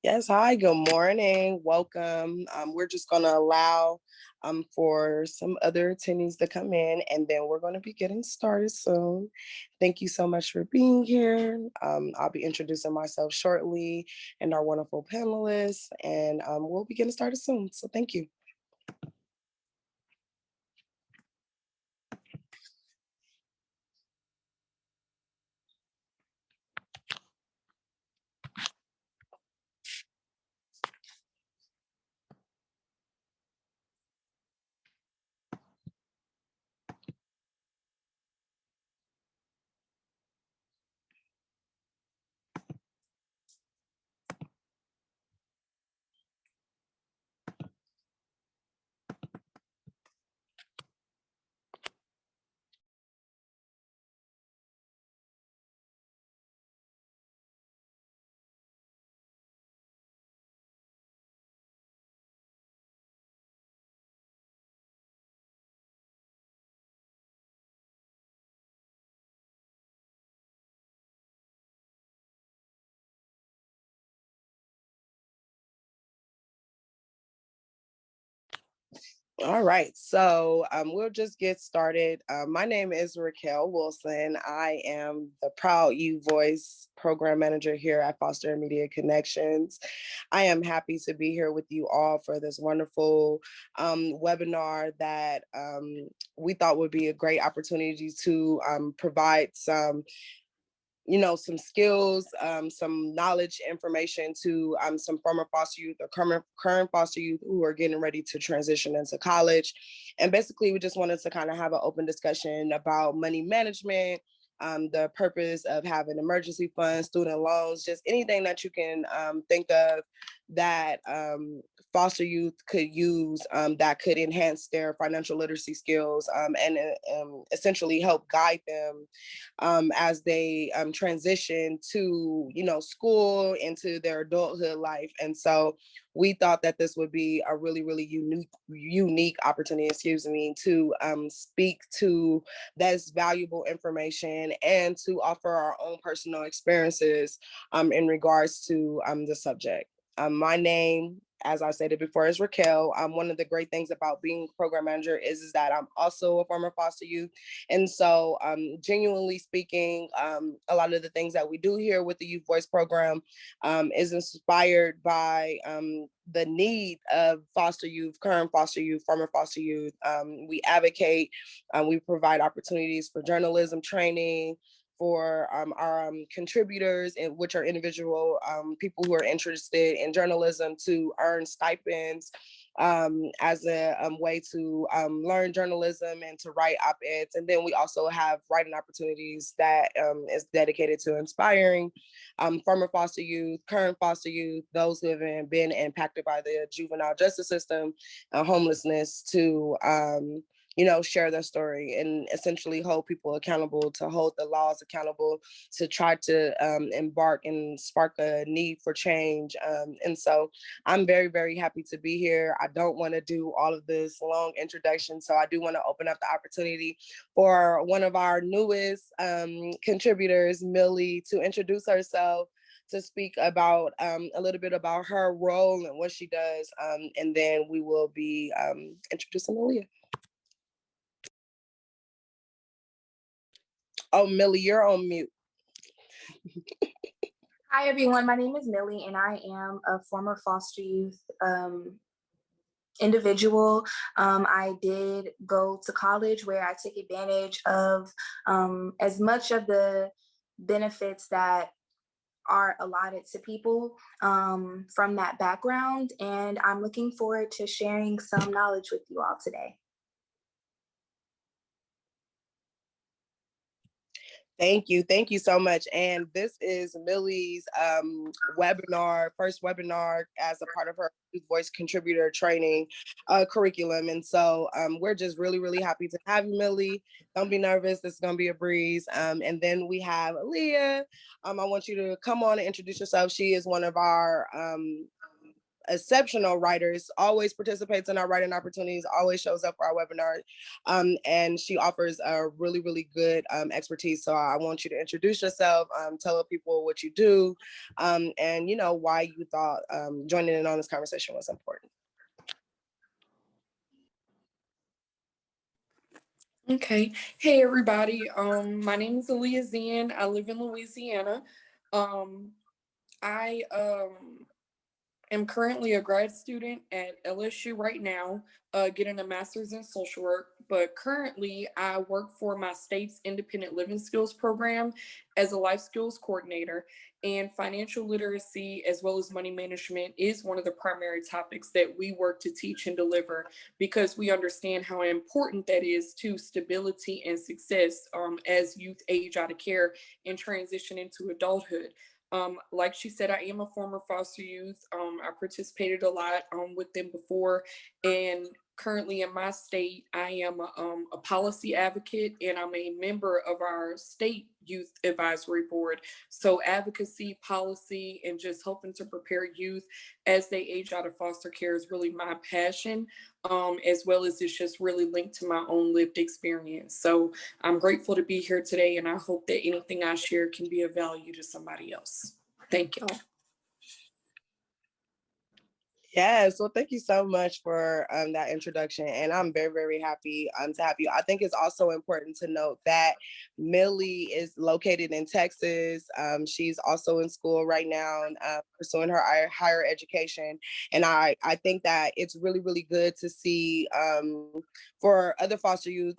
Yes, hi, good morning. Welcome. We're just going to allow for some other attendees to come in, and then we're going to be getting started soon. Thank you so much for being here. I'll be introducing myself shortly and our wonderful panelists, and we'll be getting started soon. So thank you. All right, so we'll just get started. My name is Raquel Wilson. I am the Proud You Voice Program Manager here at Foster Media Connections. I am happy to be here with you all for this wonderful webinar that we thought would be a great opportunity to provide some skills, some knowledge, information to some former foster youth or current foster youth who are getting ready to transition into college. And basically, we just wanted to kind of have an open discussion about money management, the purpose of having emergency funds, student loans, just anything that you can think of that foster youth could use that could enhance their financial literacy skills and essentially help guide them as they transition to, school, into their adulthood life. And so we thought that this would be a really, really unique opportunity, to speak to this valuable information and to offer our own personal experiences in regards to the subject. My name, as I stated before, is Raquel. One of the great things about being program manager is that I'm also a former foster youth. And so genuinely speaking, a lot of the things that we do here with the Youth Voice program is inspired by the need of foster youth, current foster youth, former foster youth. We advocate, we provide opportunities for journalism training, for our contributors, and which are individual people who are interested in journalism, to earn stipends as a way to learn journalism and to write op-eds. And then we also have writing opportunities that is dedicated to inspiring former foster youth, current foster youth, those who have been impacted by the juvenile justice system, homelessness, to share their story and essentially hold people accountable, to hold the laws accountable, to try to embark and spark a need for change. And so I'm very, very happy to be here. I don't want to do all of this long introduction, so I do want to open up the opportunity for one of our newest contributors, Millie, to introduce herself, to speak about a little bit about her role and what she does. And then we will be introducing Malia. Oh, Millie, you're on mute. Hi, everyone. My name is Millie, and I am a former foster youth individual. I did go to college where I took advantage of as much of the benefits that are allotted to people from that background. And I'm looking forward to sharing some knowledge with you all today. Thank you. Thank you so much. And this is Millie's first webinar as a part of her voice contributor training curriculum. And so we're just really, really happy to have you, Millie. Don't be nervous. This is going to be a breeze. And then we have Aaliyah. I want you to come on and introduce yourself. She is one of our exceptional writers, always participates in our writing opportunities, always shows up for our webinar. And she offers a really, really good expertise. So I want you to introduce yourself, tell people what you do, and why you thought joining in on this conversation was important. Okay. Hey everybody. My name is Aaliyah Zan. I live in Louisiana. I am currently a grad student at LSU right now, getting a master's in social work. But currently, I work for my state's independent living skills program as a life skills coordinator. And financial literacy, as well as money management, is one of the primary topics that we work to teach and deliver because we understand how important that is to stability and success as youth age out of care and transition into adulthood. Like she said, I am a former foster youth. I participated a lot with them before, and currently in my state, I am a policy advocate, and I'm a member of our state youth advisory board. So advocacy, policy, and just helping to prepare youth as they age out of foster care is really my passion, as well as it's just really linked to my own lived experience. So I'm grateful to be here today, and I hope that anything I share can be of value to somebody else. Thank you. Yes, well, thank you so much for that introduction, and I'm very, very happy to have you. I think it's also important to note that Millie is located in Texas. She's also in school right now, pursuing her higher education, and I think that it's really, really good to see for other foster youth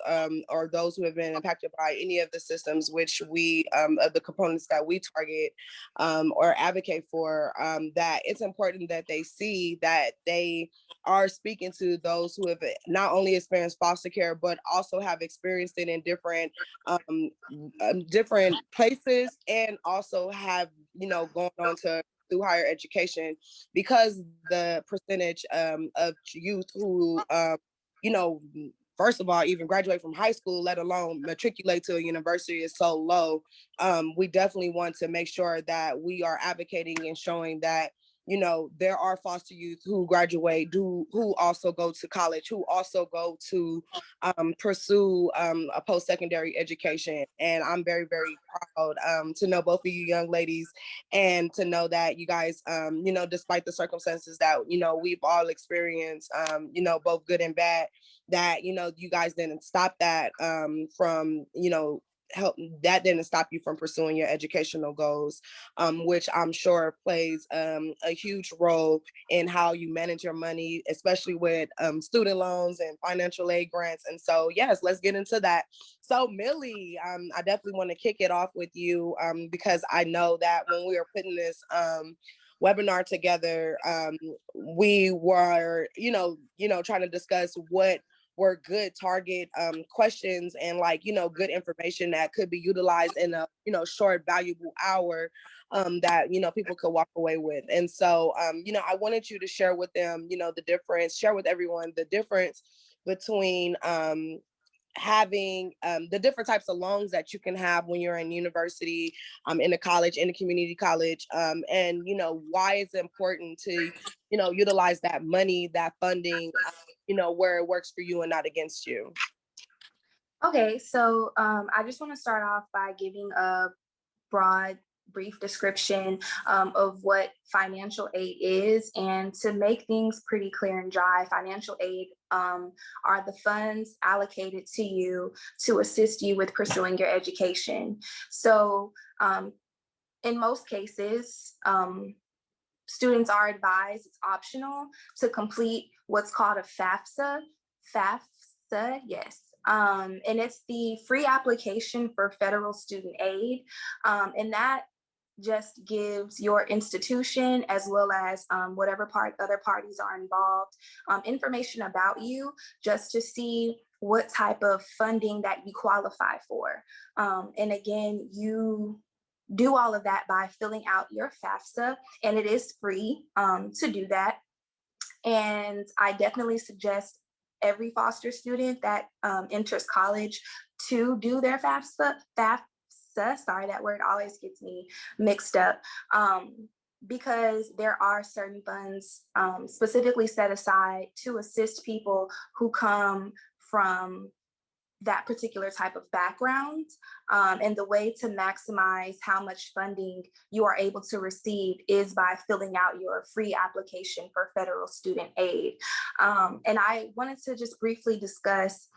or those who have been impacted by any of the systems which we of the components that we target or advocate for, that it's important that they see that they are speaking to those who have not only experienced foster care, but also have experienced it in different places, and also have, gone on to through higher education, because the percentage of youth who, you know, first of all, even graduate from high school, let alone matriculate to a university, is so low. We definitely want to make sure that we are advocating and showing that, there are foster youth who graduate, who also go to college, who also go to pursue a post-secondary education. And I'm very, very proud to know both of you young ladies, and to know that you guys, despite the circumstances that, we've all experienced, both good and bad, that, you guys didn't stop that from, that didn't stop you from pursuing your educational goals, which I'm sure plays a huge role in how you manage your money, especially with student loans and financial aid grants. And so, yes, let's get into that. So Millie, I definitely want to kick it off with you, because I know that when we were putting this webinar together, we were, trying to discuss what were good target questions, and good information that could be utilized in a short valuable hour that people could walk away with. And so I wanted you to share with them share with everyone the difference between having the different types of loans that you can have when you're in university, in a college, in a community college, and why it's important to utilize that money, that funding, where it works for you and not against you. Okay, so I just want to start off by giving a broad, brief description of what financial aid is. And to make things pretty clear and dry, financial aid are the funds allocated to you to assist you with pursuing your education. So in most cases, students are advised, it's optional, to complete what's called a FAFSA. FAFSA, yes. And it's the free application for federal student aid. And that just gives your institution, as well as whatever other parties are involved, information about you, just to see what type of funding that you qualify for. And again, you do all of that by filling out your FAFSA, and it is free to do that. And I definitely suggest every foster student that enters college to do their FAFSA. Sorry, that word always gets me mixed up. because there are certain funds specifically set aside to assist people who come from that particular type of background. And the way to maximize how much funding you are able to receive is by filling out your free application for federal student aid. And I wanted to just briefly discuss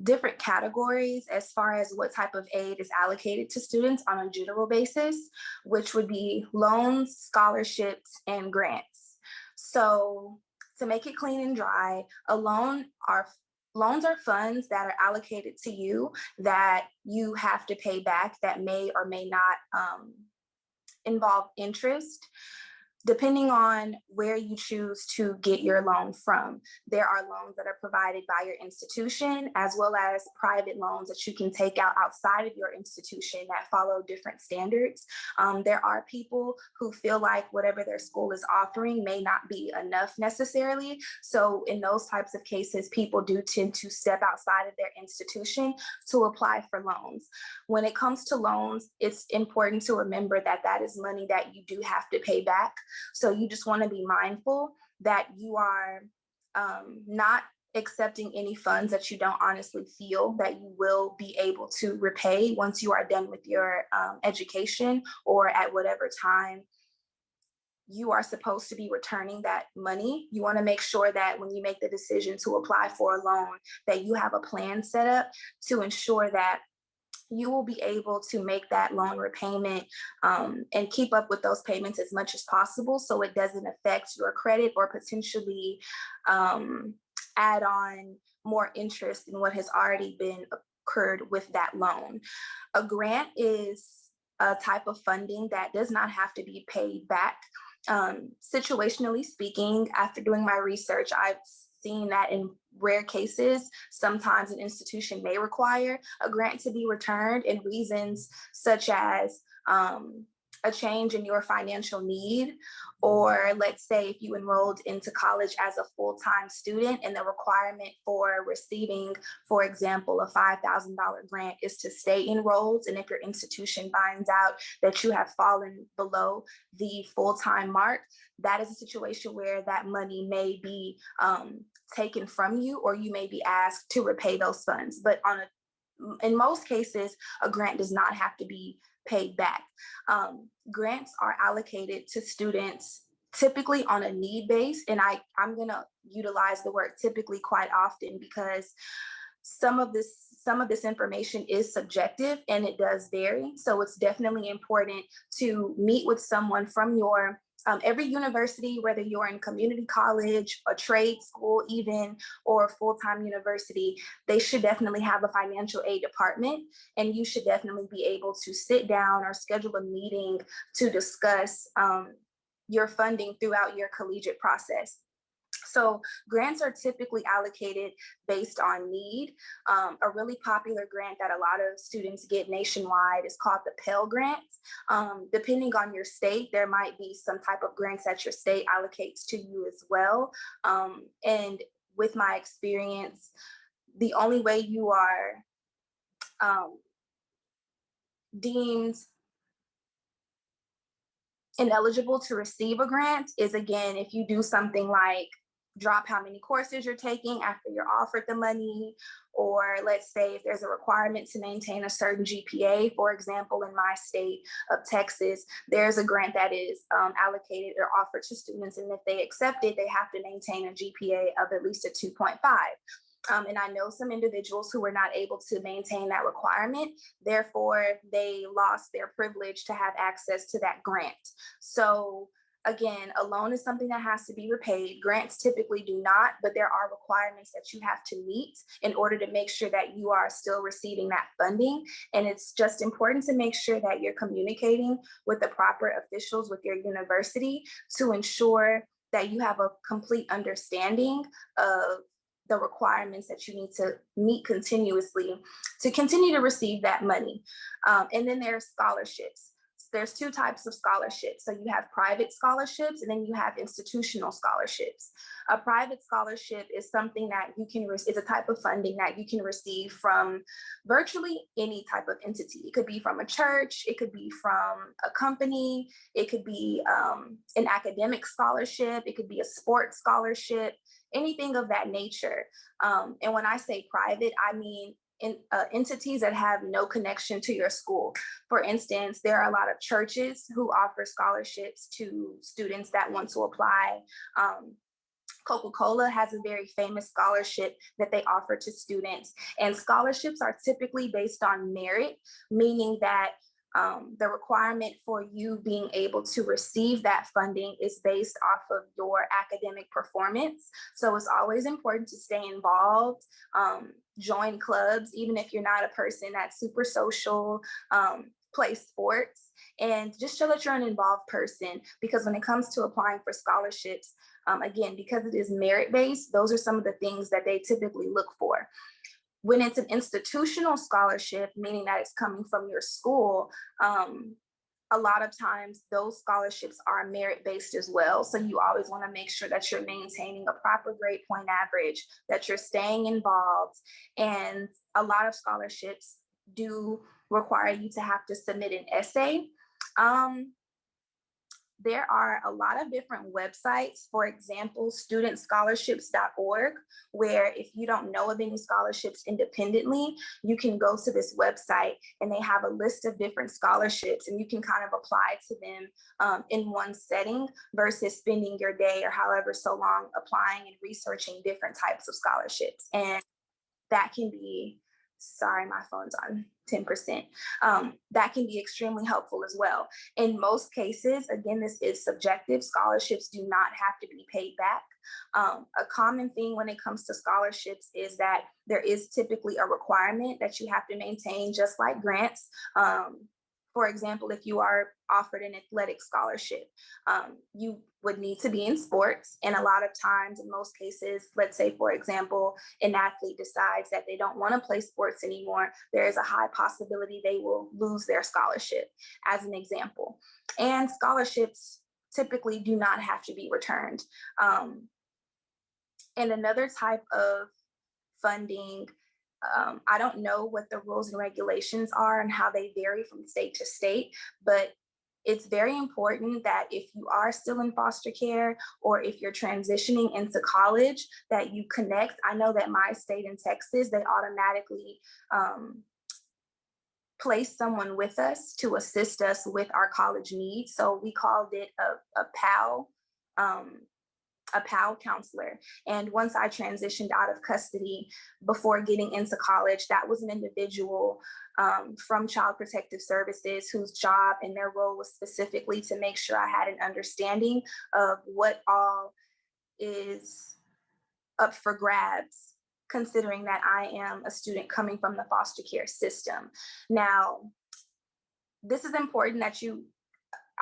different categories as far as what type of aid is allocated to students on a general basis, which would be loans, scholarships, and grants. So to make it clean and dry, loans are funds that are allocated to you that you have to pay back that may or may not involve interest. Depending on where you choose to get your loan from, there are loans that are provided by your institution, as well as private loans that you can take out outside of your institution that follow different standards. There are people who feel like whatever their school is offering may not be enough necessarily. So in those types of cases, people do tend to step outside of their institution to apply for loans. When it comes to loans, it's important to remember that that is money that you do have to pay back. So you just want to be mindful that you are not accepting any funds that you don't honestly feel that you will be able to repay once you are done with your education, or at whatever time you are supposed to be returning that money. You want to make sure that when you make the decision to apply for a loan, that you have a plan set up to ensure that you will be able to make that loan repayment and keep up with those payments as much as possible, so it doesn't affect your credit or potentially add on more interest than what has already been occurred with that loan. A grant is a type of funding that does not have to be paid back. Situationally speaking, after doing my research, I've seen that in rare cases, sometimes an institution may require a grant to be returned, and reasons such as a change in your financial need, or let's say if you enrolled into college as a full-time student and the requirement for receiving, for example, a $5,000 grant is to stay enrolled, and if your institution finds out that you have fallen below the full-time mark, that is a situation where that money may be taken from you, or you may be asked to repay those funds. But in most cases, a grant does not have to be paid back. Grants are allocated to students typically on a need base, and I'm going to utilize the word typically quite often because some of this information is subjective and it does vary. So it's definitely important to meet with someone from your every university, whether you're in community college, a trade school even, or a full-time university, they should definitely have a financial aid department, and you should definitely be able to sit down or schedule a meeting to discuss your funding throughout your collegiate process. So grants are typically allocated based on need. A really popular grant that a lot of students get nationwide is called the Pell Grant. Depending on your state, there might be some type of grants that your state allocates to you as well. And with my experience, the only way you are deemed ineligible to receive a grant is, again, if you do something like drop how many courses you're taking after you're offered the money, or let's say if there's a requirement to maintain a certain GPA. For example, in my state of Texas, there's a grant that is allocated or offered to students, and if they accept it, they have to maintain a GPA of at least a 2.5. And I know some individuals who were not able to maintain that requirement. Therefore, they lost their privilege to have access to that grant. So again, a loan is something that has to be repaid. Grants typically do not, but there are requirements that you have to meet in order to make sure that you are still receiving that funding. And it's just important to make sure that you're communicating with the proper officials with your university to ensure that you have a complete understanding of the requirements that you need to meet continuously to continue to receive that money. And then there are scholarships. there's two types of scholarships. So you have private scholarships and then you have institutional scholarships. A private scholarship is something that you can is a type of funding that you can receive from virtually any type of entity. It could be from a church, it could be from a company, it could be an academic scholarship, it could be a sports scholarship, anything of that nature. And when I say private, I mean entities that have no connection to your school. For instance, there are a lot of churches who offer scholarships to students that want to apply. Coca-Cola has a very famous scholarship that they offer to students. And scholarships are typically based on merit, meaning that the requirement for you being able to receive that funding is based off of your academic performance. So it's always important to stay involved, join clubs, even if you're not a person that's super social, play sports, and just show that you're an involved person. Because when it comes to applying for scholarships, again, because it is merit-based, those are some of the things that they typically look for. When it's an institutional scholarship, meaning that it's coming from your school, a lot of times those scholarships are merit-based as well. So you always want to make sure that you're maintaining a proper grade point average, that you're staying involved. And a lot of scholarships do require you to have to submit an essay. There are a lot of different websites, for example, studentscholarships.org, where if you don't know of any scholarships independently, you can go to this website and they have a list of different scholarships and you can kind of apply to them in one setting versus spending your day or however so long applying and researching different types of scholarships. And that can be, sorry, my phone's on 10%. That can be extremely helpful as well. In most cases, again, this is subjective. Scholarships do not have to be paid back. A common thing when it comes to scholarships is that there is typically a requirement that you have to maintain, just like grants. For example, if you are offered an athletic scholarship, you would need to be in sports. And a lot of times, in most cases, let's say, for example, an athlete decides that they don't want to play sports anymore, there is a high possibility they will lose their scholarship, as an example. And scholarships typically do not have to be returned. And another type of funding, I don't know what the rules and regulations are and how they vary from state to state, but it's very important that if you are still in foster care or if you're transitioning into college, that you connect. I know that my state in Texas, they automatically place someone with us to assist us with our college needs. So we called it a PAL counselor. And once I transitioned out of custody before getting into college, that was an individual from Child Protective Services whose job and their role was specifically to make sure I had an understanding of what all is up for grabs, considering that I am a student coming from the foster care system. Now, this is important that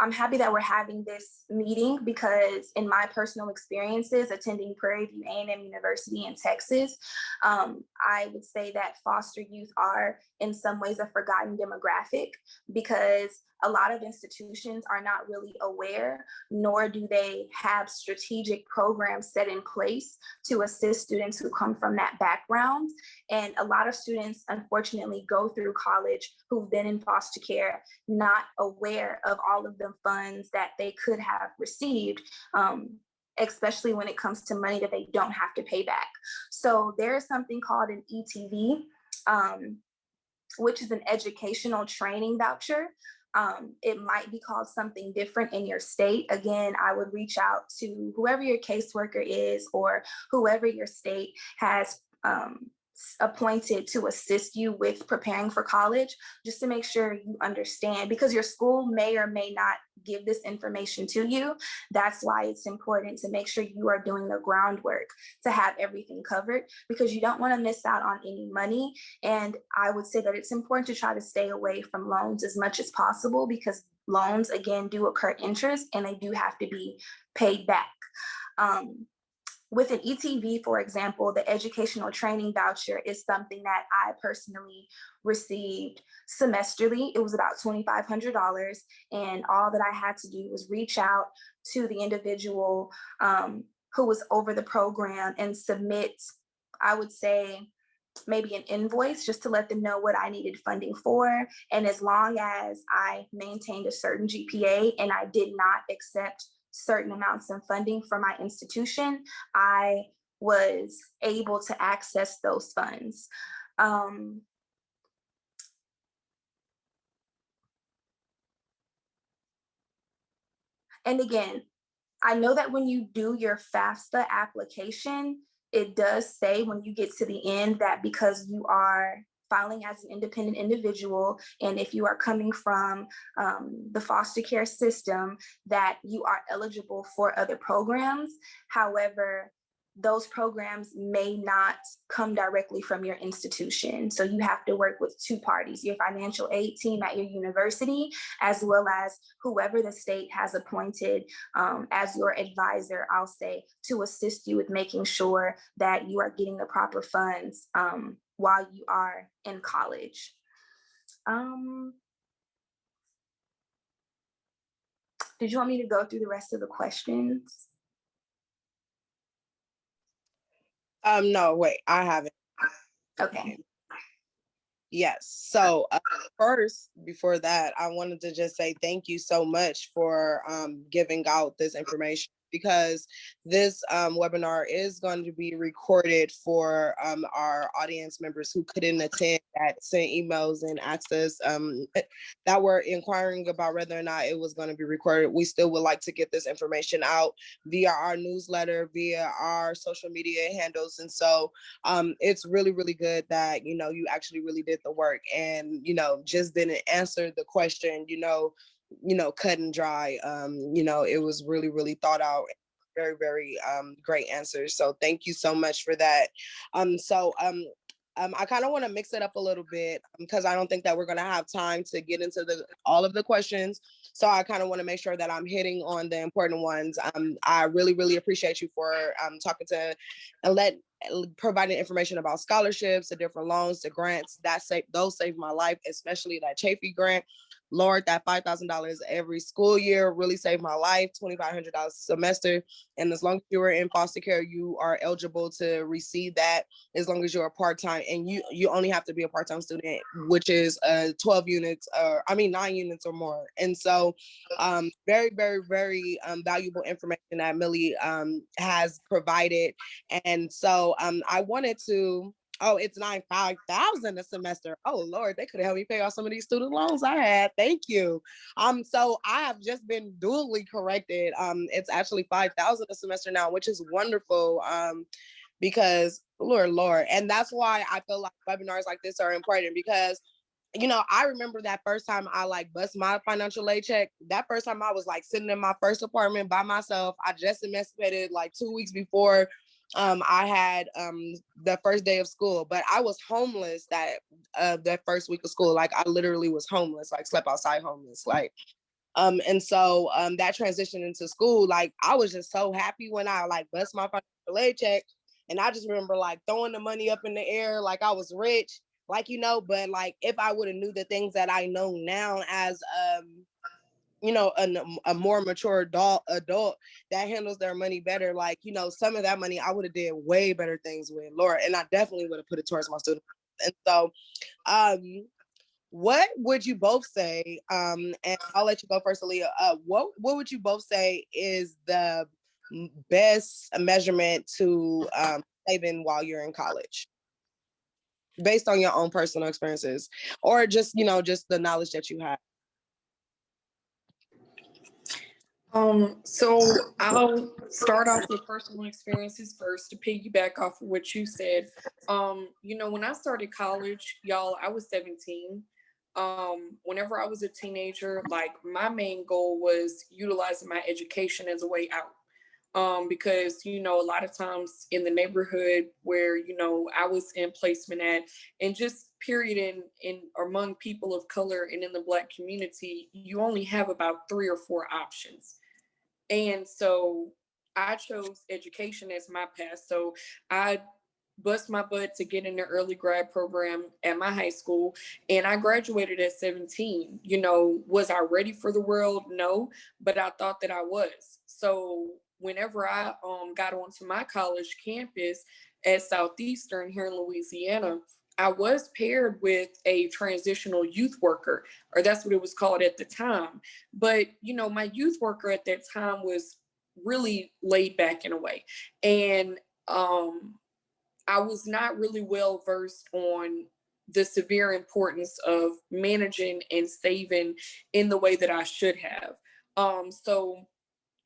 I'm happy that we're having this meeting because in my personal experiences attending Prairie View A&M University in Texas, I would say that foster youth are in some ways a forgotten demographic because a lot of institutions are not really aware, nor do they have strategic programs set in place to assist students who come from that background. And a lot of students, unfortunately, go through college who've been in foster care, not aware of all of the funds that they could have received, especially when it comes to money that they don't have to pay back. So there is something called an ETV, which is an educational training voucher. It might be called something different in your state. Again, I would reach out to whoever your caseworker is or whoever your state has appointed to assist you with preparing for college, just to make sure you understand, because your school may or may not give this information to you. That's why it's important to make sure you are doing the groundwork to have everything covered, because you don't want to miss out on any money. And I would say that it's important to try to stay away from loans as much as possible, because loans, again, do occur interest and they do have to be paid back. with an ETV, for example, the educational training voucher is something that I personally received semesterly. It was about $2,500. And all that I had to do was reach out to the individual who was over the program and submit, I would say, maybe an invoice just to let them know what I needed funding for. And as long as I maintained a certain GPA and I did not accept certain amounts of funding from my institution, I was able to access those funds. And again, I know that when you do your FAFSA application, it does say when you get to the end that because you are filing as an independent individual, and if you are coming from the foster care system, that you are eligible for other programs. However, those programs may not come directly from your institution. So you have to work with two parties, your financial aid team at your university, as well as whoever the state has appointed as your advisor, I'll say, to assist you with making sure that you are getting the proper funds while you are in college. Did you want me to go through the rest of the questions? No, wait, I haven't. Okay. Yes. So first, before that, I wanted to just say thank you so much for giving out this information, because this webinar is going to be recorded for our audience members who couldn't attend, that sent emails and asked us that were inquiring about whether or not it was going to be recorded. We still would like to get this information out via our newsletter, via our social media handles. And so it's really, really good that, you actually really did the work and, just didn't answer the question, cut and dry. It was really, really thought out. Very, very great answers. So thank you so much for that. I kind of want to mix it up a little bit because I don't think that we're going to have time to get into all of the questions. So I kind of want to make sure that I'm hitting on the important ones. I really, really appreciate you for talking to and providing information about scholarships, the different loans, the grants. Those saved my life, especially that Chafee grant. Lord, that $5,000 every school year really saved my life, $2,500 a semester. And as long as you are in foster care, you are eligible to receive that as long as you're a part-time, and you only have to be a part-time student, which is 9 units or more. And so very, very, very valuable information that Millie has provided. And so I wanted to, it's $95,000 a semester. Oh Lord, they could have helped me pay off some of these student loans I had. Thank you. So I have just been duly corrected. It's actually $5,000 a semester now, which is wonderful. Because Lord, and that's why I feel like webinars like this are important, because I remember that first time I bust my financial aid check. That first time I was sitting in my first apartment by myself. I just emancipated 2 weeks before I had the first day of school, but I was homeless that first week of school. I literally was homeless, slept outside homeless, and so that transition into school, I was just so happy when I bust my financial aid check. And I just remember throwing the money up in the air like I was rich, but if I would have knew the things that I know now as a more mature adult that handles their money better, some of that money I would have did way better things with, Lord, and I definitely would have put it towards my students. And so what would you both say, and I'll let you go first, Aaliyah, what would you both say is the best measurement to saving while you're in college, based on your own personal experiences, or just just the knowledge that you have? So I'll start off with personal experiences first to piggyback off of what you said. When I started college, y'all, I was 17. Whenever I was a teenager, my main goal was utilizing my education as a way out. Because, a lot of times in the neighborhood where, I was in placement at, and just period in among people of color and in the Black community, you only have about 3 or 4 options. And so I chose education as my path. So I bust my butt to get in the early grad program at my high school, and I graduated at 17. You know, was I ready for the world? No, but I thought that I was. So whenever I got onto my college campus at Southeastern here in Louisiana, I was paired with a transitional youth worker, or that's what it was called at the time. But, you know, my youth worker at that time was really laid back in a way. And I was not really well versed on the severe importance of managing and saving in the way that I should have. So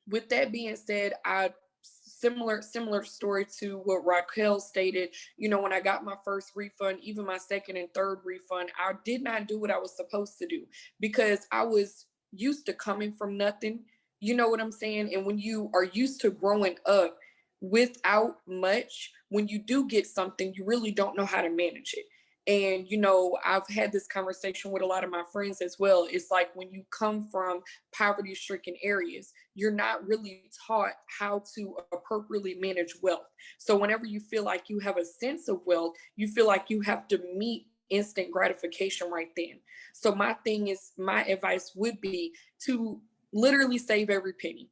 with that being said, I similar story to what Raquel stated. You know, when I got my first refund, even my second and third refund, I did not do what I was supposed to do because I was used to coming from nothing. You know what I'm saying? And when you are used to growing up without much, when you do get something, you really don't know how to manage it. And, you know, I've had this conversation with a lot of my friends as well. It's like when you come from poverty stricken areas, you're not really taught how to appropriately manage wealth. So whenever you feel like you have a sense of wealth, you feel like you have to meet instant gratification right then. So my thing is, my advice would be to literally save every penny.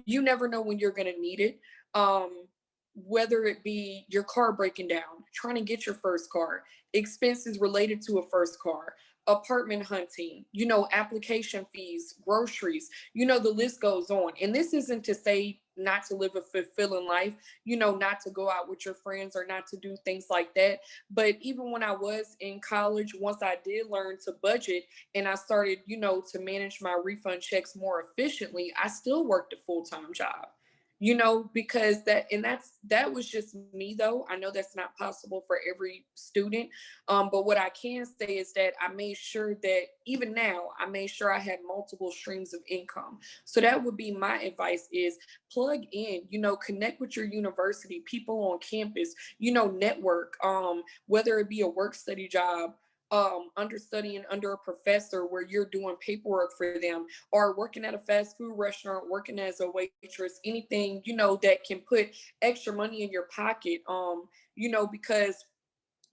You never know when you're going to need it. Whether it be your car breaking down, trying to get your first car, expenses related to a first car, apartment hunting, you know, application fees, groceries, you know, the list goes on. And this isn't to say not to live a fulfilling life, you know, not to go out with your friends or not to do things like that. But even when I was in college, once I did learn to budget and I started, you know, to manage my refund checks more efficiently, I still worked a full-time job, you know, because that was just me though. I know that's not possible for every student. But what I can say is that I made sure that even now I made sure I had multiple streams of income. So that would be my advice is plug in, you know, connect with your university, people on campus, you know, network, whether it be a work study job, understudying under a professor where you're doing paperwork for them, or working at a fast food restaurant, working as a waitress, anything, you know, that can put extra money in your pocket. You know, because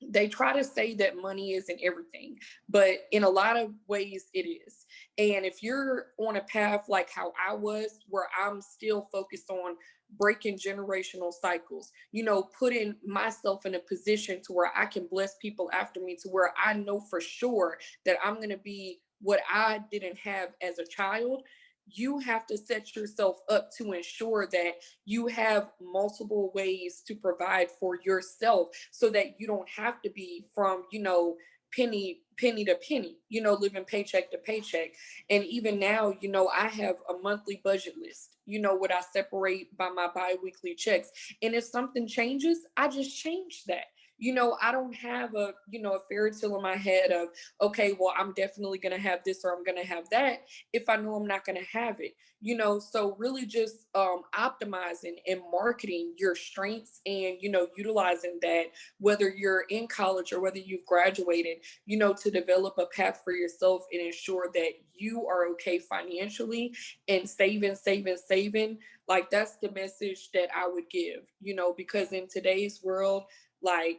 they try to say that money isn't everything, but in a lot of ways it is. And if you're on a path like how I was, where I'm still focused on breaking generational cycles, you know, putting myself in a position to where I can bless people after me, to where I know for sure that I'm going to be what I didn't have as a child, you have to set yourself up to ensure that you have multiple ways to provide for yourself so that you don't have to be from, you know, penny to penny, you know, living paycheck to paycheck. And even now, you know, I have a monthly budget list, you know, what I separate by my biweekly checks. And if something changes, I just change that. You know, I don't have a, you know, a fairy tale in my head of, okay, well, I'm definitely going to have this or I'm going to have that if I know I'm not going to have it, you know. So really just optimizing and marketing your strengths and, you know, utilizing that, whether you're in college or whether you've graduated, you know, to develop a path for yourself and ensure that you are okay financially and saving. Like that's the message that I would give, you know, because in today's world, like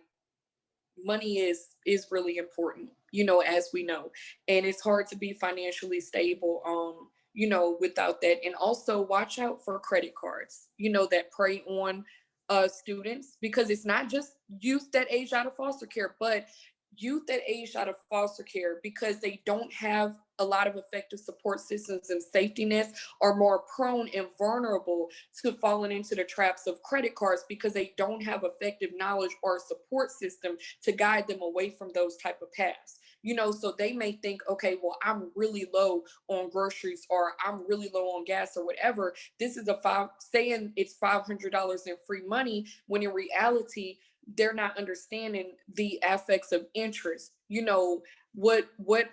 money is really important, you know, as we know. And it's hard to be financially stable, you know, without that. And also watch out for credit cards, you know, that prey on students, because it's not just youth that age out of foster care, but youth that age out of foster care because they don't have a lot of effective support systems and safety nets are more prone and vulnerable to falling into the traps of credit cards because they don't have effective knowledge or support system to guide them away from those type of paths, you know. So they may think, okay, well, I'm really low on groceries or I'm really low on gas or whatever. This is saying it's $500 in free money, when in reality they're not understanding the aspects of interest, you know, what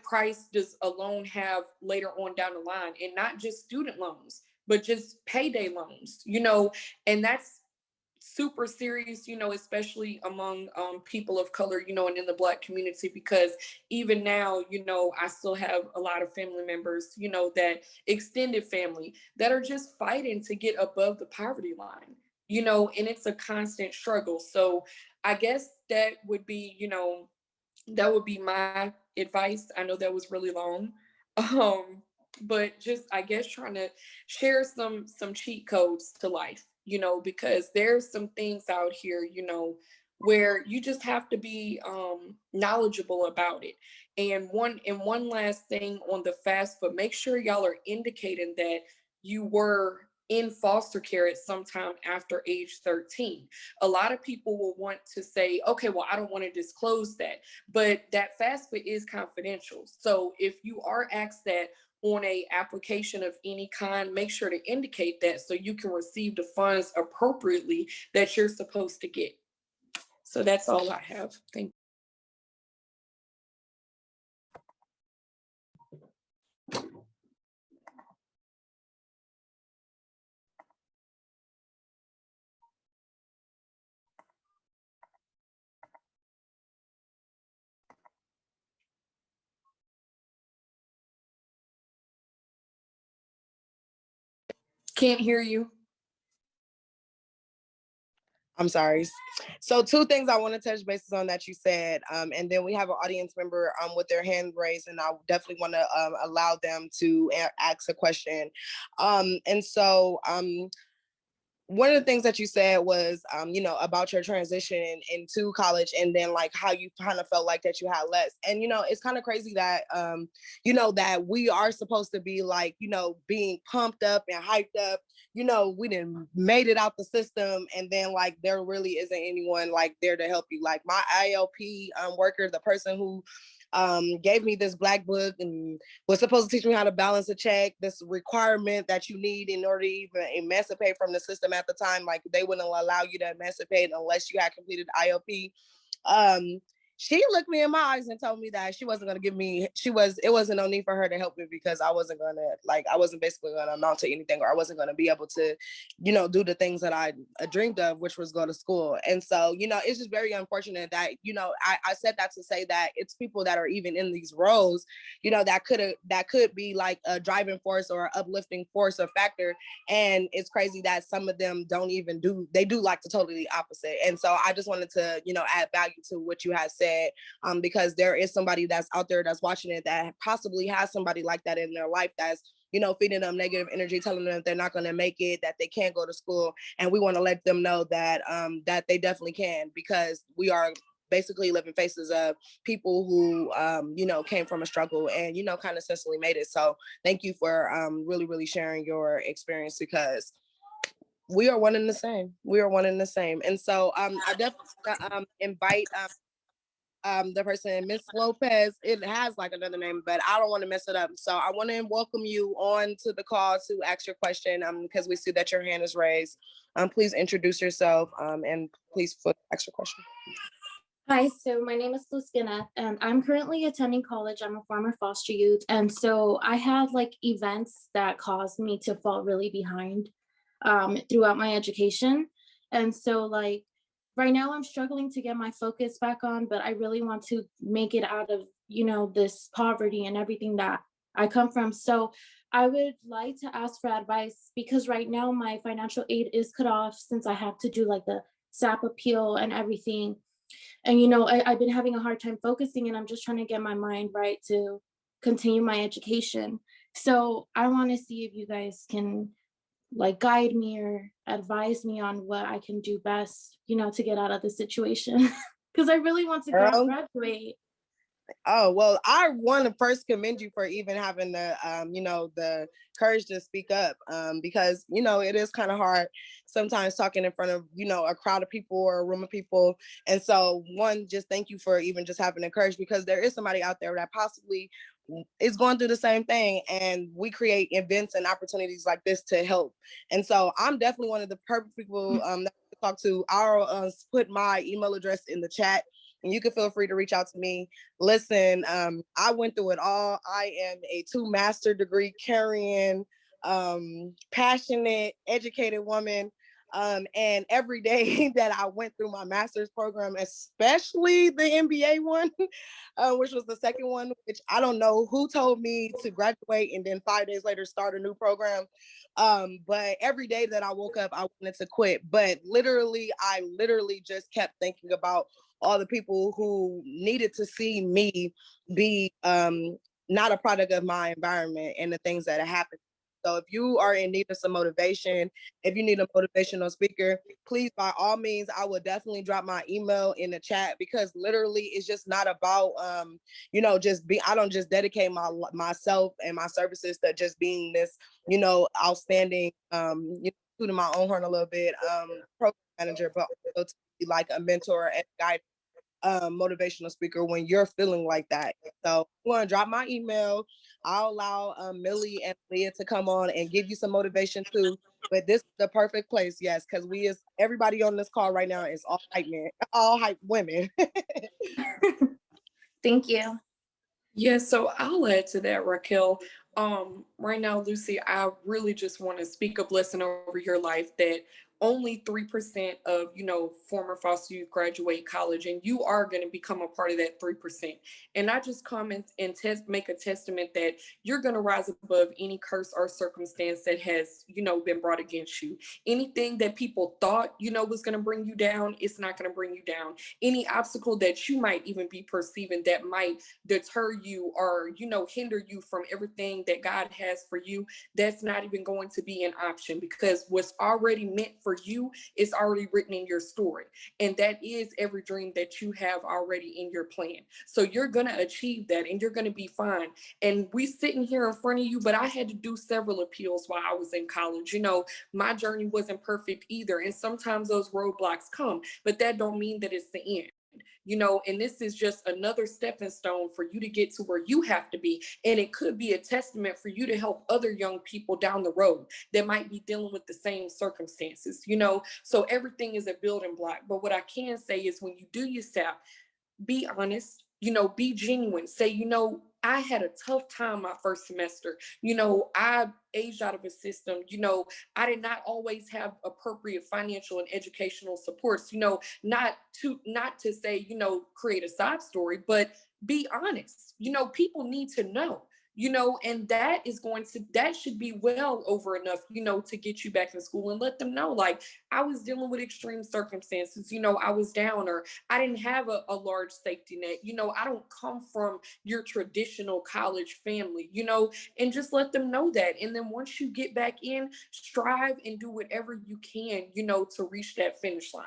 price does a loan have later on down the line, and not just student loans but just payday loans, you know. And that's super serious, especially among people of color, and in the Black community, because even now, I still have a lot of family members, that extended family that are just fighting to get above the poverty line, and it's a constant struggle. So I guess that would be my advice. I know that was really long. Um, but just I guess trying to share some cheat codes to life, because there's some things out here, where you just have to be knowledgeable about it. And one last thing on the FAFSA, make sure y'all are indicating that you were in foster care at some time after age 13. A lot of people will want to say, okay, well, I don't want to disclose that, but that FAFSA is confidential. So if you are asked that on a application of any kind, make sure to indicate that so you can receive the funds appropriately that you're supposed to get. So that's all I have. Thank you. Can't hear you. I'm sorry. So two things I want to touch bases on that you said, and then we have an audience member with their hand raised, and I definitely want to allow them to ask a question. And so one of the things that you said was, about your transition into college, and then like how you kind of felt like that you had less. And, it's kind of crazy that, that we are supposed to be like, being pumped up and hyped up. We didn't made it out the system, and then like there really isn't anyone like there to help you. Like my ILP worker, the person who gave me this black book and was supposed to teach me how to balance a check, this requirement that you need in order to even emancipate from the system at the time. Like they wouldn't allow you to emancipate unless you had completed ILP. She looked me in my eyes and told me that she wasn't going to give me, it wasn't no need for her to help me because I wasn't basically going to amount to anything, or I wasn't going to be able to, do the things that I dreamed of, which was go to school. And so, it's just very unfortunate that, I said that to say that it's people that are even in these roles, that could be like a driving force or uplifting force or factor. And it's crazy that some of them they do like the totally opposite. And so I just wanted to, add value to what you had said, because there is somebody that's out there that's watching it that possibly has somebody like that in their life that's, feeding them negative energy, telling them that they're not going to make it, that they can't go to school. And we want to let them know that that they definitely can, because we are basically living faces of people who, came from a struggle and, kind of successfully made it. So thank you for really, really sharing your experience, because we are one and the same. We are one and the same. And so I definitely invite the person, Miss Lopez. It has like another name, but I don't want to mess it up. So I want to welcome you on to the call to ask your question, because we see that your hand is raised. Please introduce yourself, and please ask your question. Hi, so my name is Luskina, and I'm currently attending college. I'm a former foster youth, and so I had like events that caused me to fall really behind throughout my education. And so like right now I'm struggling to get my focus back on, but I really want to make it out of, this poverty and everything that I come from. So I would like to ask for advice, because right now my financial aid is cut off since I have to do like the SAP appeal and everything. And, I've been having a hard time focusing, and I'm just trying to get my mind right to continue my education. So I want to see if you guys can like guide me or advise me on what I can do best, to get out of the situation. Because I really want to graduate. Oh, well, I want to first commend you for even having the, the courage to speak up, because, it is kind of hard sometimes talking in front of, a crowd of people or a room of people. And so one, just thank you for even just having the courage, because there is somebody out there that possibly is going through the same thing, and we create events and opportunities like this to help. And so I'm definitely one of the perfect people that to talk to. I'll put my email address in the chat, and you can feel free to reach out to me. Listen, I went through it all. I am a 2 master degree carrying, passionate, educated woman. And every day that I went through my master's program, especially the MBA one, which was the second one, which I don't know who told me to graduate and then 5 days later start a new program. But every day that I woke up, I wanted to quit. But I literally just kept thinking about all the people who needed to see me be not a product of my environment and the things that happened. So if you are in need of some motivation, if you need a motivational speaker, please, by all means, I will definitely drop my email in the chat, because literally it's just not about, I don't just dedicate myself and my services to just being this, outstanding, tooting my own horn a little bit, program manager, but also to be like a mentor and guide, motivational speaker when you're feeling like that. So I'm going to drop my email. I'll allow Millie and Leah to come on and give you some motivation too. But this is the perfect place, yes, because everybody on this call right now is all hype men, all hype women. Thank you. Yeah, so I'll add to that, Raquel. Right now, Lucy, I really just want to speak a blessing over your life that only 3% of, former foster youth graduate college, and you are going to become a part of that 3%. And I just come and make a testament that you're going to rise above any curse or circumstance that has, been brought against you. Anything that people thought, was going to bring you down, it's not going to bring you down. Any obstacle that you might even be perceiving that might deter you or hinder you from everything that God has for you, that's not even going to be an option, because what's already meant for you is already written in your story, and that is every dream that you have already in your plan. So you're going to achieve that and you're going to be fine. And we sitting here in front of you, but I had to do several appeals while I was in college. My journey wasn't perfect either, and sometimes those roadblocks come, but that don't mean that it's the end. And this is just another stepping stone for you to get to where you have to be. And it could be a testament for you to help other young people down the road that might be dealing with the same circumstances, so everything is a building block. But what I can say is, when you do your SAP, be honest, be genuine. Say, I had a tough time my first semester. I aged out of a system. I did not always have appropriate financial and educational supports, not to say, create a sob story, but be honest. People need to know. And that should be well over enough, to get you back in school and let them know, like, I was dealing with extreme circumstances, I was down, or I didn't have a large safety net, I don't come from your traditional college family, and just let them know that. And then once you get back in, strive and do whatever you can, to reach that finish line.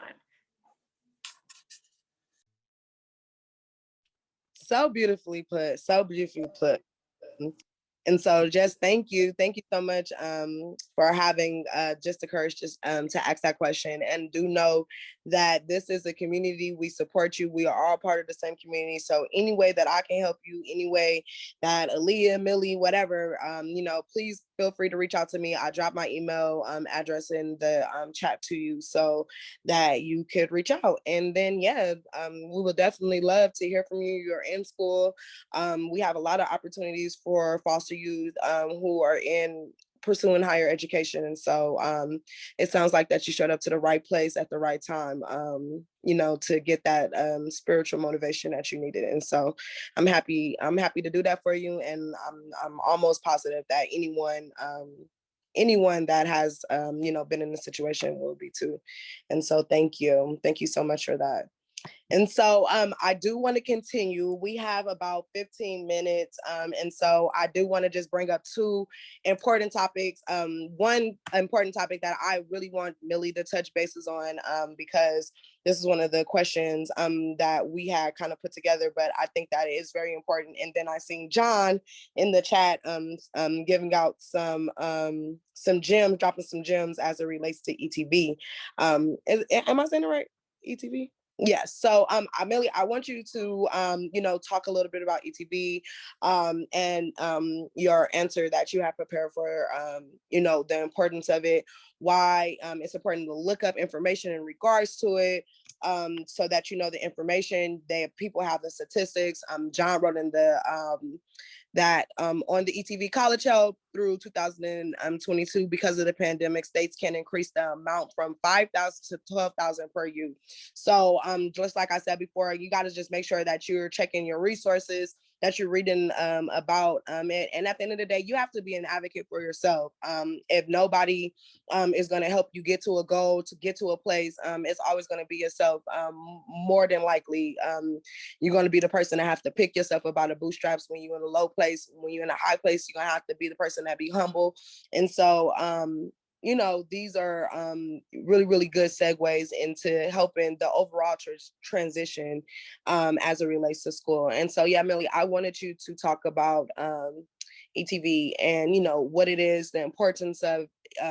So beautifully put. So beautifully put. And so just thank you so much for having just the courage to ask that question. And do know that this is a community. We support you. We are all part of the same community. So any way that I can help you, any way that Aaliyah, Millie, whatever, please feel free to reach out to me. I dropped my email address in the chat to you so that you could reach out. And then, we will definitely love to hear from you. You're in school. We have a lot of opportunities for foster youth who are pursuing higher education. And so it sounds like that you showed up to the right place at the right time, to get that spiritual motivation that you needed. And so I'm happy to do that for you. And I'm almost positive that anyone that has, been in the situation will be too. And so thank you so much for that. And so I do want to continue. We have about 15 minutes. And so I do want to just bring up two important topics. One important topic that I really want Millie to touch bases on, because this is one of the questions that we had kind of put together, but I think that is very important. And then I seen John in the chat giving out some gems, dropping some gems as it relates to ETB. Am I saying it right? ETB? Yes. So, Amelia, I want you to, talk a little bit about ETB, and your answer that you have prepared for, the importance of it, why it's important to look up information in regards to it, so that the information, that people have the statistics. John wrote in that on the ETV College Help through 2022, because of the pandemic, states can increase the amount from 5,000 to 12,000 per youth. So just like I said before, you got to just make sure that you're checking your resources, that you're reading about it. And at the end of the day, you have to be an advocate for yourself. If nobody is going to help you get to a goal, to get to a place, it's always going to be yourself. More than likely, you're going to be the person that have to pick yourself up out of bootstraps when you're in a low place. When you're in a high place, you're going to have to be the person that be humble. And so, you know, these are really, really good segues into helping the overall transition as it relates to school. And so, yeah, Millie, I wanted you to talk about ETV and, you know, what it is, the importance of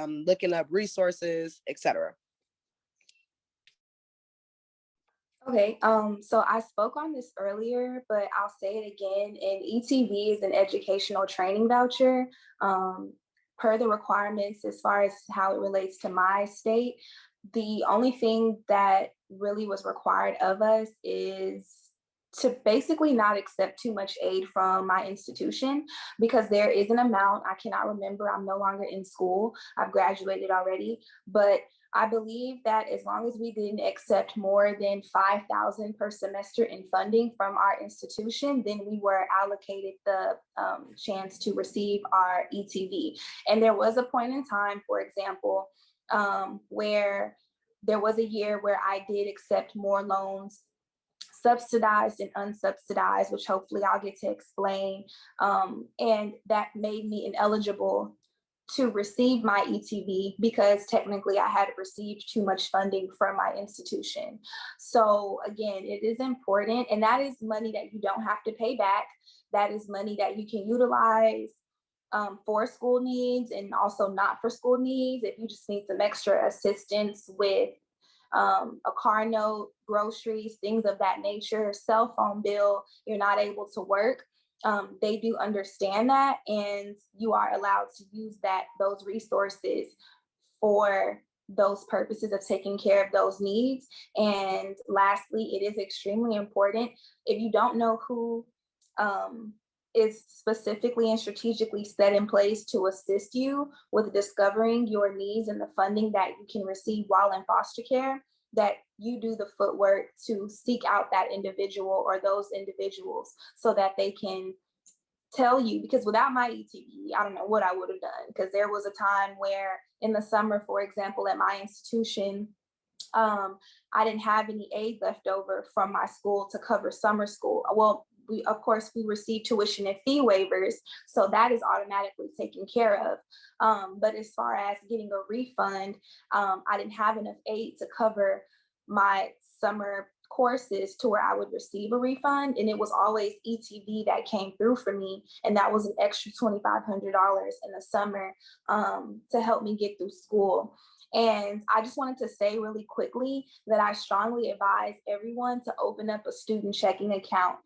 looking up resources, etc. Okay, so I spoke on this earlier, but I'll say it again. And ETV is an educational training voucher. Per the requirements as far as how it relates to my state, the only thing that really was required of us is to basically not accept too much aid from my institution, because there is an amount. I cannot remember. I'm no longer in school. I've graduated already, but I believe that as long as we didn't accept more than 5,000 per semester in funding from our institution, then we were allocated the chance to receive our ETV. And there was a point in time, for example, where there was a year where I did accept more loans, subsidized and unsubsidized, which hopefully I'll get to explain. And that made me ineligible to receive my ETV because technically I had received too much funding from my institution. So again, it is important, and that is money that you don't have to pay back. That is money that you can utilize for school needs and also not for school needs. If you just need some extra assistance with a car note, groceries, things of that nature, cell phone bill, you're not able to work. They do understand that, and you are allowed to use those resources for those purposes of taking care of those needs. And lastly, it is extremely important, if you don't know who is specifically and strategically set in place to assist you with discovering your needs and the funding that you can receive while in foster care, that you do the footwork to seek out that individual or those individuals so that they can tell you. Because without my ETV, I don't know what I would have done, because there was a time where in the summer, for example, at my institution, I didn't have any aid left over from my school to cover summer school. Well, we receive tuition and fee waivers, so that is automatically taken care of. But as far as getting a refund, I didn't have enough aid to cover my summer courses to where I would receive a refund, and it was always ETV that came through for me, and that was an extra $2,500 in the summer to help me get through school. And I just wanted to say really quickly that I strongly advise everyone to open up a student checking account.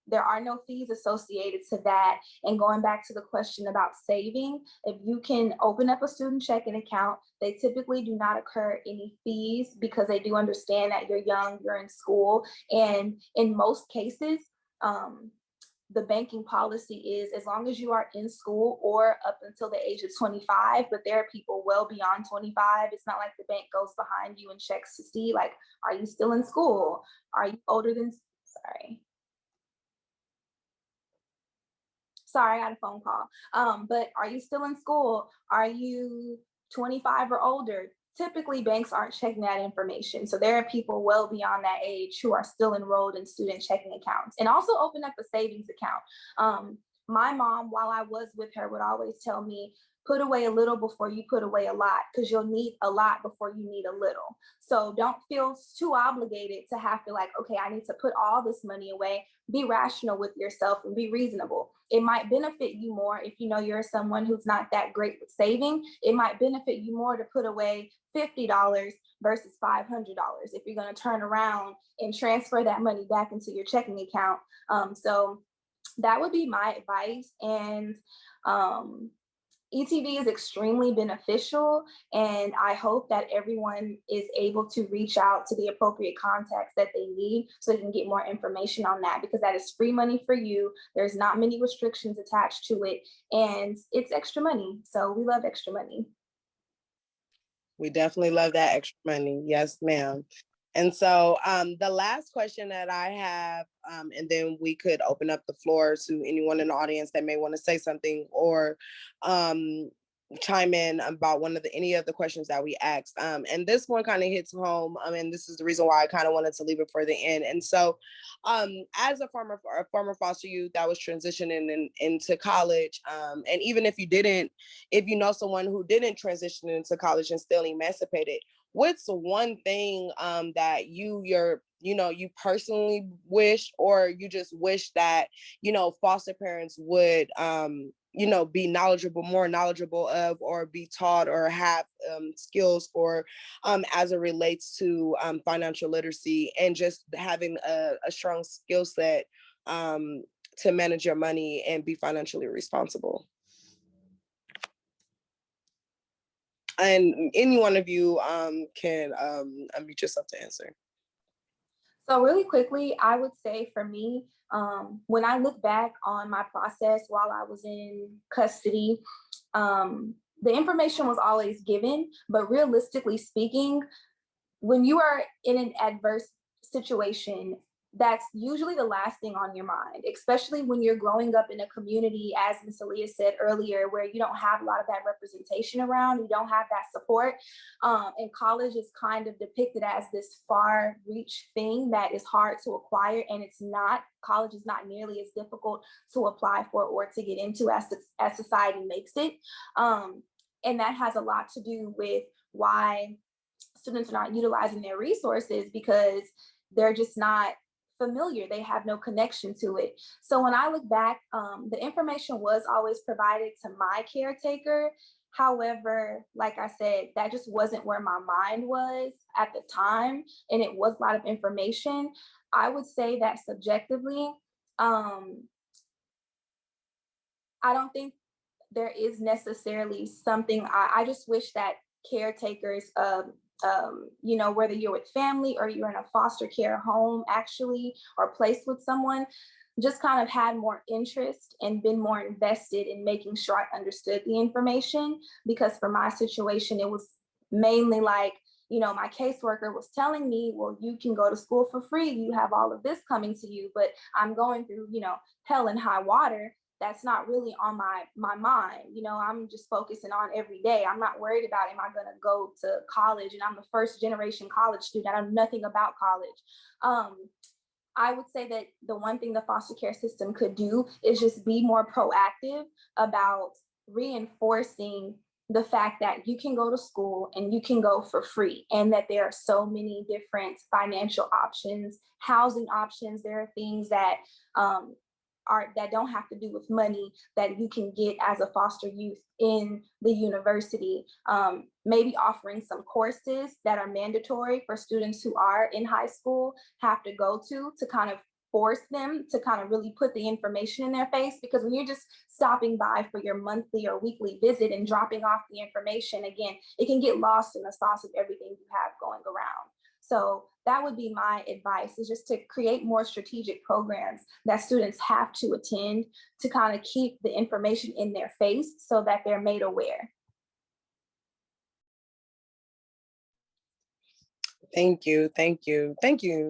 There are no fees associated to that. And going back to the question about saving, if you can open up a student checking account, they typically do not incur any fees because they do understand that you're young, you're in school. And in most cases, the banking policy is as long as you are in school or up until the age of 25, but there are people well beyond 25. It's not like the bank goes behind you and checks to see, like, are you still in school? Are you older than, sorry, I got a phone call. But are you still in school? Are you 25 or older? Typically, banks aren't checking that information. So there are people well beyond that age who are still enrolled in student checking accounts. And also open up a savings account. My mom, while I was with her, would always tell me, put away a little before you put away a lot, because you'll need a lot before you need a little. So don't feel too obligated to have to like, okay, I need to put all this money away. Be rational with yourself and be reasonable. It might benefit you more if you know you're someone who's not that great with saving. It might benefit you more to put away $50 versus $500 if you're going to turn around and transfer that money back into your checking account. So that would be my advice. And ETV is extremely beneficial, and I hope that everyone is able to reach out to the appropriate contacts that they need so they can get more information on that, because that is free money for you. There's not many restrictions attached to it, and it's extra money. So we love extra money. We definitely love that extra money. Yes, ma'am. And so the last question that I have, and then we could open up the floor to anyone in the audience that may want to say something or chime in about any of the questions that we asked. And this one kind of hits home. And this is the reason why I kind of wanted to leave it for the end. And so as a former foster youth that was transitioning into college, and even if you know someone who didn't transition into college and still emancipated, what's one thing that you personally wish, or you just wish that, foster parents would, be more knowledgeable of, or be taught, or have skills for, as it relates to financial literacy, and just having a strong skill set to manage your money and be financially responsible? And any one of you can unmute yourself to answer. So really quickly, I would say for me, when I look back on my process while I was in custody, the information was always given, but realistically speaking, when you are in an adverse situation, that's usually the last thing on your mind, especially when you're growing up in a community, as Ms. Aaliyah said earlier, where you don't have a lot of that representation around, you don't have that support. And college is kind of depicted as this far reach thing that is hard to acquire, and it's not. College is not nearly as difficult to apply for or to get into as society makes it. And that has a lot to do with why students are not utilizing their resources, because they're just not familiar. They have no connection to it. So when I look back, the information was always provided to my caretaker. However, like I said, that just wasn't where my mind was at the time, and it was a lot of information. I would say that subjectively, I don't think there is necessarily something. I just wish that caretakers, whether you're with family or you're in a foster care home actually, or placed with someone, just kind of had more interest and been more invested in making sure I understood the information. Because for my situation, it was mainly like, my caseworker was telling me, well, you can go to school for free. You have all of this coming to you, but I'm going through, hell and high water. That's not really on my mind. I'm just focusing on every day. I'm not worried about, am I going to go to college? And I'm a first generation college student. I know nothing about college. I would say that the one thing the foster care system could do is just be more proactive about reinforcing the fact that you can go to school and you can go for free, and that there are so many different financial options, housing options. There are things that that don't have to do with money that you can get as a foster youth in the university. Maybe offering some courses that are mandatory for students who are in high school have to go to kind of force them to kind of really put the information in their face. Because when you're just stopping by for your monthly or weekly visit and dropping off the information, again, it can get lost in the sauce of everything you have going around. So that would be my advice, is just to create more strategic programs that students have to attend to kind of keep the information in their face so that they're made aware. Thank you.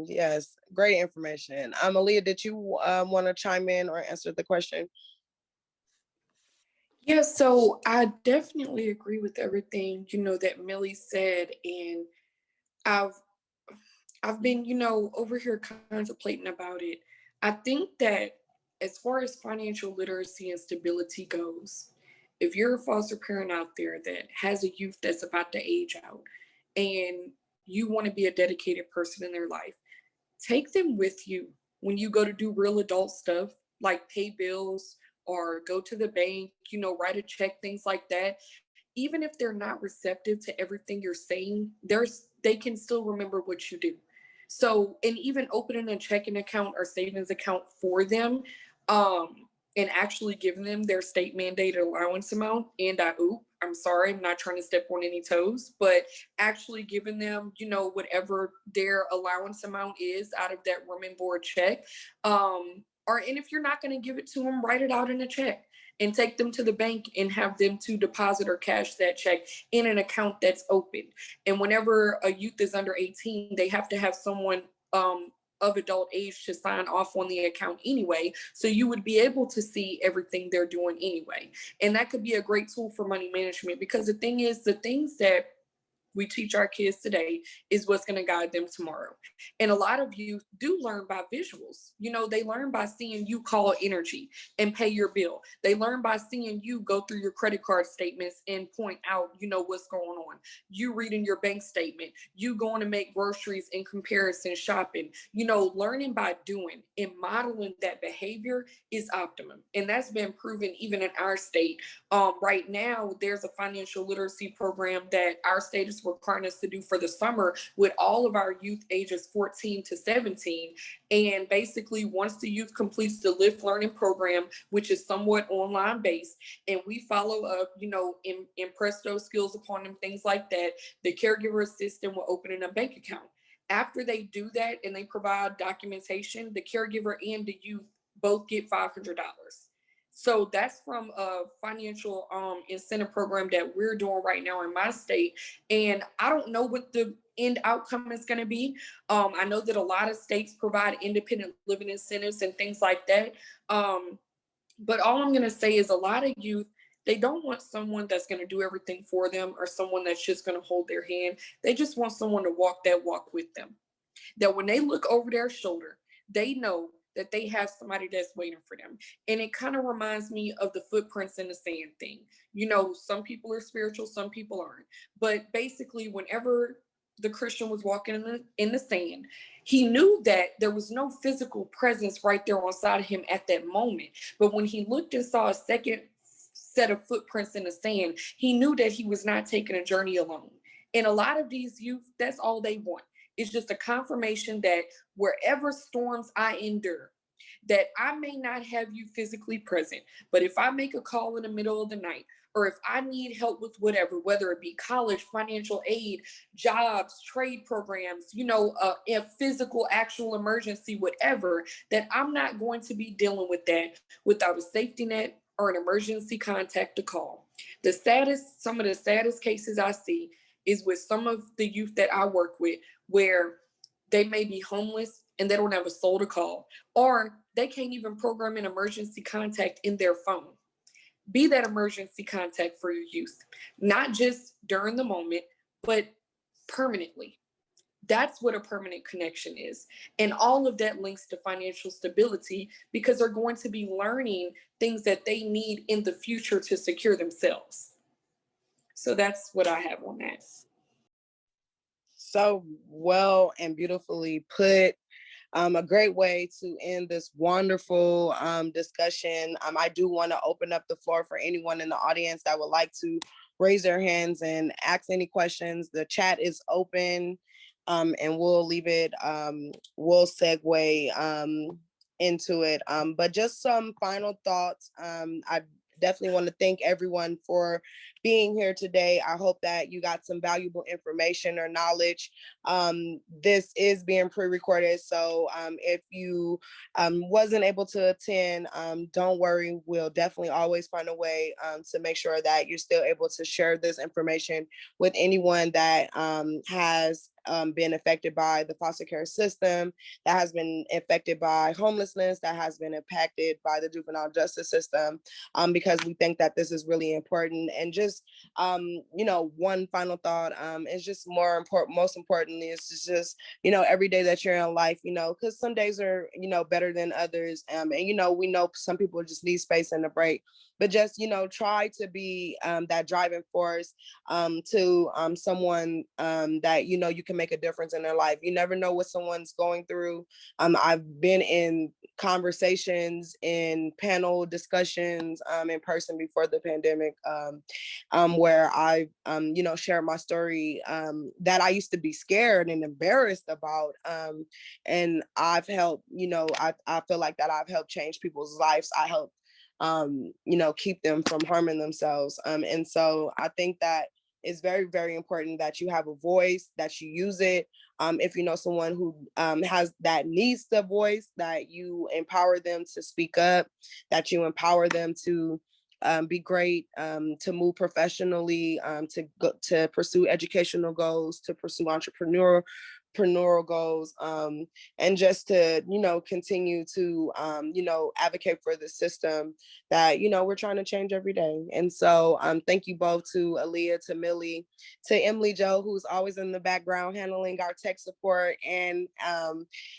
Yes, great information. Aaliyah, did you want to chime in or answer the question? Yeah, so I definitely agree with everything, that Millie said. And I've been, over here contemplating about it. I think that as far as financial literacy and stability goes, if you're a foster parent out there that has a youth that's about to age out and you want to be a dedicated person in their life, take them with you when you go to do real adult stuff like pay bills or go to the bank, write a check, things like that. Even if they're not receptive to everything you're saying, they can still remember what you do. So, and even opening a checking account or savings account for them, and actually giving them their state mandated allowance amount. And I'm sorry, I'm not trying to step on any toes, but actually giving them, whatever their allowance amount is out of that room and board check. And if you're not going to give it to them, write it out in a check and take them to the bank and have them to deposit or cash that check in an account that's open. And whenever a youth is under 18, they have to have someone of adult age to sign off on the account anyway. So you would be able to see everything they're doing anyway. And that could be a great tool for money management, because the thing is, the things that we teach our kids today is what's going to guide them tomorrow. And a lot of you do learn by visuals. They learn by seeing you call energy and pay your bill. They learn by seeing you go through your credit card statements and point out, what's going on. You reading your bank statement, you going to make groceries in comparison shopping, learning by doing and modeling that behavior is optimum. And that's been proven even in our state. Right now, there's a financial literacy program that our state is requiring us to do for the summer with all of our youth ages 14 to 17. And basically, once the youth completes the Lift Learning program, which is somewhat online based, and we follow up, impress those skills upon them, things like that, the caregiver assistant will open a bank account. After they do that and they provide documentation, the caregiver and the youth both get $500. So that's from a financial incentive program that we're doing right now in my state. And I don't know what the end outcome is going to be. I know that a lot of states provide independent living incentives and things like that. But all I'm going to say is a lot of youth, they don't want someone that's going to do everything for them or someone that's just going to hold their hand. They just want someone to walk that walk with them. That when they look over their shoulder, they know that they have somebody that's waiting for them. And it kind of reminds me of the footprints in the sand thing. Some people are spiritual, some people aren't. But basically, whenever the Christian was walking in the sand, he knew that there was no physical presence right there on side of him at that moment. But when he looked and saw a second set of footprints in the sand, he knew that he was not taking a journey alone. And a lot of these youth, that's all they want. It's just a confirmation that wherever storms I endure, that I may not have you physically present, but if I make a call in the middle of the night, or if I need help with whatever, whether it be college, financial aid, jobs, trade programs, a physical, actual emergency, whatever, that I'm not going to be dealing with that without a safety net or an emergency contact to call. Some of the saddest cases I see is with some of the youth that I work with, where they may be homeless and they don't have a soul to call, or they can't even program an emergency contact in their phone. Be that emergency contact for your youth, not just during the moment, but permanently. That's what a permanent connection is. And all of that links to financial stability, because they're going to be learning things that they need in the future to secure themselves. So that's what I have on that. So well and beautifully put. A great way to end this wonderful discussion. I do want to open up the floor for anyone in the audience that would like to raise their hands and ask any questions. The chat is open, and we'll leave it, we'll segue into it. But just some final thoughts. I definitely want to thank everyone for being here today. I hope that you got some valuable information or knowledge. This is being pre-recorded, so if you wasn't able to attend, don't worry. We'll definitely always find a way to make sure that you're still able to share this information with anyone that has been affected by the foster care system, that has been affected by homelessness, that has been impacted by the juvenile justice system, because we think that this is really important. And just, one final thought is just most importantly, is just, every day that you're in life, because some days are, better than others. And, we know some people just need space and a break, but just, try to be that driving force to someone that, you can make a difference in their life. You never know what someone's going through. I've been in conversations, in panel discussions in person before the pandemic, where I, shared my story that I used to be scared and embarrassed about. And I've helped, I feel like that I've helped change people's lives. I helped keep them from harming themselves. And so I think that it's very, very important that you have a voice, that you use it. If you know someone who needs the voice, that you empower them to speak up, that you empower them to be great, to move professionally, to pursue educational goals, to pursue entrepreneurial goals, and just to continue to advocate for the system that we're trying to change every day. And so thank you both, to Aaliyah, to Millie, to Emily Jo, who's always in the background handling our tech support and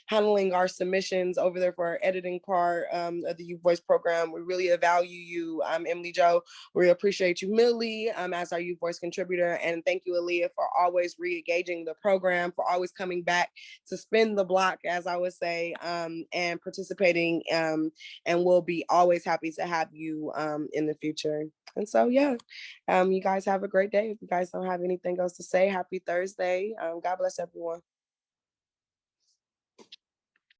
handling our submissions over there for our editing part of the Youth Voice program. We really value you, Emily Jo. We appreciate you, Millie, as our Youth Voice contributor. And thank you, Aaliyah, for always re-engaging the program, for always coming back to spin the block, as I would say, and participating. And we'll be always happy to have you in the future. And so, yeah, you guys have a great day. If you guys don't have anything else to say, happy Thursday. God bless everyone.